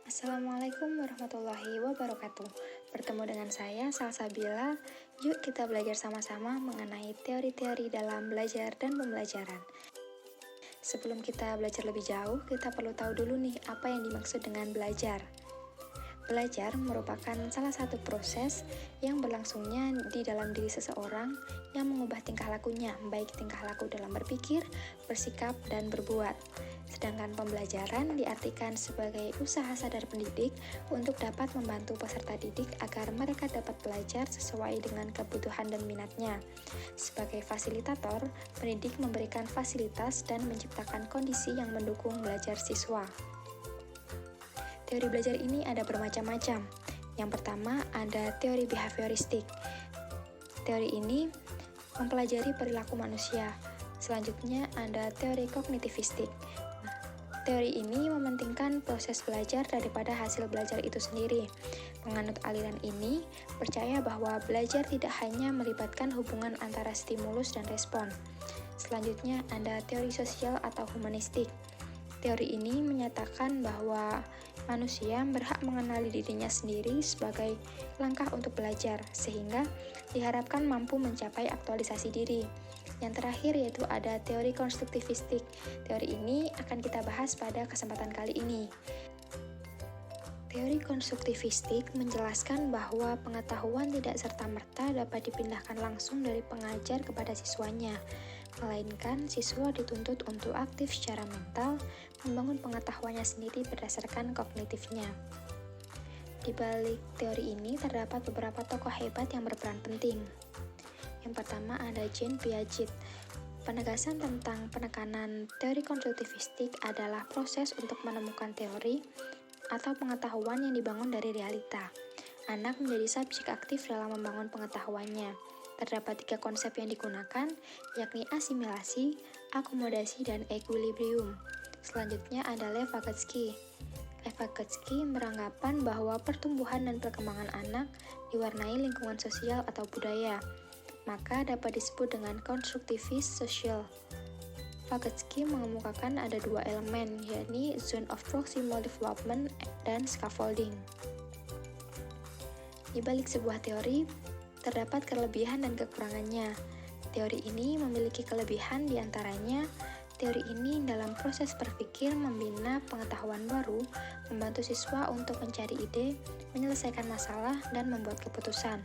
Assalamualaikum warahmatullahi wabarakatuh. Bertemu dengan saya, Salsabila. Yuk kita belajar sama-sama mengenai teori-teori dalam belajar dan pembelajaran. Sebelum kita belajar lebih jauh, kita perlu tahu dulu nih apa yang dimaksud dengan belajar. Belajar merupakan salah satu proses yang berlangsungnya di dalam diri seseorang yang mengubah tingkah lakunya, baik tingkah laku dalam berpikir, bersikap, dan berbuat. Sedangkan pembelajaran diartikan sebagai usaha sadar pendidik untuk dapat membantu peserta didik agar mereka dapat belajar sesuai dengan kebutuhan dan minatnya. Sebagai fasilitator, pendidik memberikan fasilitas dan menciptakan kondisi yang mendukung belajar siswa. Teori belajar ini ada bermacam-macam. Yang pertama ada teori behavioristik. Teori ini mempelajari perilaku manusia. Selanjutnya ada teori kognitivistik. Teori ini mementingkan proses belajar daripada hasil belajar itu sendiri. Penganut aliran ini percaya bahwa belajar tidak hanya melibatkan hubungan antara stimulus dan respon. Selanjutnya ada teori sosial atau humanistik. Teori ini menyatakan bahwa manusia berhak mengenali dirinya sendiri sebagai langkah untuk belajar, sehingga diharapkan mampu mencapai aktualisasi diri. Yang terakhir yaitu ada teori konstruktivistik. Teori ini akan kita bahas pada kesempatan kali ini. Teori konstruktivistik menjelaskan bahwa pengetahuan tidak serta-merta dapat dipindahkan langsung dari pengajar kepada siswanya, melainkan siswa dituntut untuk aktif secara mental, membangun pengetahuannya sendiri berdasarkan kognitifnya. Di balik teori ini terdapat beberapa tokoh hebat yang berperan penting. Yang pertama ada Jean Piaget. Penegasan tentang penekanan teori konstruktivistik adalah proses untuk menemukan teori atau pengetahuan yang dibangun dari realita. Anak menjadi subjek aktif dalam membangun pengetahuannya. Terdapat 3 konsep yang digunakan, yakni asimilasi, akomodasi, dan equilibrium. Selanjutnya ada Lev Vygotsky. Lev Vygotsky beranggapan bahwa pertumbuhan dan perkembangan anak diwarnai lingkungan sosial atau budaya, maka dapat disebut dengan konstruktivis sosial. Vygotsky mengemukakan ada 2 elemen, yakni zone of proximal development dan scaffolding. Di balik sebuah teori, terdapat kelebihan dan kekurangannya. Teori ini memiliki kelebihan diantaranya, teori ini dalam proses berpikir membina pengetahuan baru, membantu siswa untuk mencari ide, menyelesaikan masalah, dan membuat keputusan.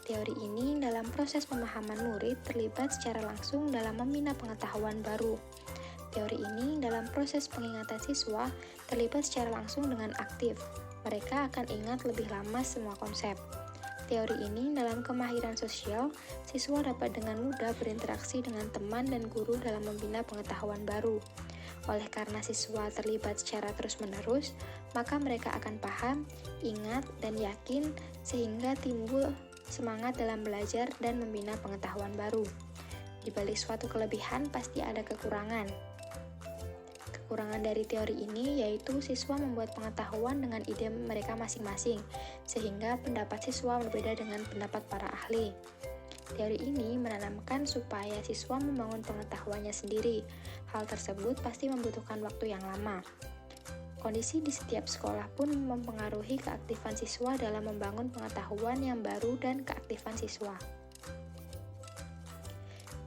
Teori ini dalam proses pemahaman murid terlibat secara langsung dalam membina pengetahuan baru. Teori ini dalam proses pengingatan siswa terlibat secara langsung dengan aktif. Mereka akan ingat lebih lama semua konsep. Teori ini dalam kemahiran sosial, siswa dapat dengan mudah berinteraksi dengan teman dan guru dalam membina pengetahuan baru. Oleh karena siswa terlibat secara terus-menerus, maka mereka akan paham, ingat, dan yakin sehingga timbul semangat dalam belajar dan membina pengetahuan baru. Di balik suatu kelebihan pasti ada kekurangan. Kekurangan dari teori ini yaitu siswa membuat pengetahuan dengan ide mereka masing-masing, sehingga pendapat siswa berbeda dengan pendapat para ahli. Teori ini menanamkan supaya siswa membangun pengetahuannya sendiri. Hal tersebut pasti membutuhkan waktu yang lama. Kondisi di setiap sekolah pun mempengaruhi keaktifan siswa dalam membangun pengetahuan yang baru dan keaktifan siswa.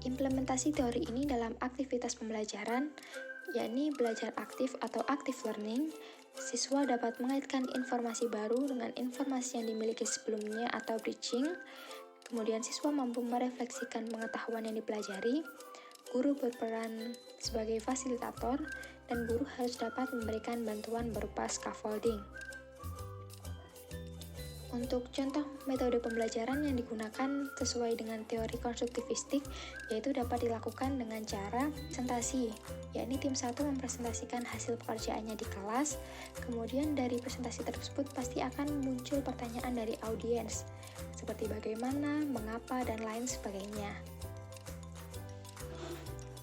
Implementasi teori ini dalam aktivitas pembelajaran, yakni belajar aktif atau active learning, siswa dapat mengaitkan informasi baru dengan informasi yang dimiliki sebelumnya atau bridging. Kemudian siswa mampu merefleksikan pengetahuan yang dipelajari. Guru berperan sebagai fasilitator, dan guru harus dapat memberikan bantuan berupa scaffolding. Untuk contoh metode pembelajaran yang digunakan sesuai dengan teori konstruktivistik, yaitu dapat dilakukan dengan cara presentasi, yakni tim 1 mempresentasikan hasil pekerjaannya di kelas, kemudian dari presentasi tersebut pasti akan muncul pertanyaan dari audiens, seperti bagaimana, mengapa, dan lain sebagainya.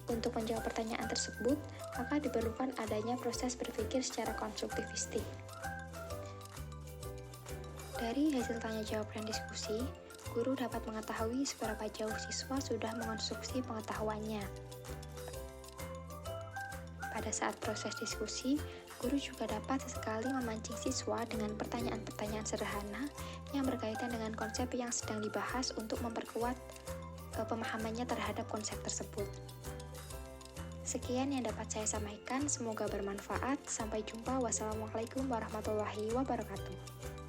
Untuk menjawab pertanyaan tersebut, maka diperlukan adanya proses berpikir secara konstruktivistik. Dari hasil tanya jawab dan diskusi, guru dapat mengetahui seberapa jauh siswa sudah mengonstruksi pengetahuannya. Pada saat proses diskusi, guru juga dapat sesekali memancing siswa dengan pertanyaan-pertanyaan sederhana yang berkaitan dengan konsep yang sedang dibahas untuk memperkuat pemahamannya terhadap konsep tersebut. Sekian yang dapat saya sampaikan, semoga bermanfaat. Sampai jumpa. Wassalamualaikum warahmatullahi wabarakatuh.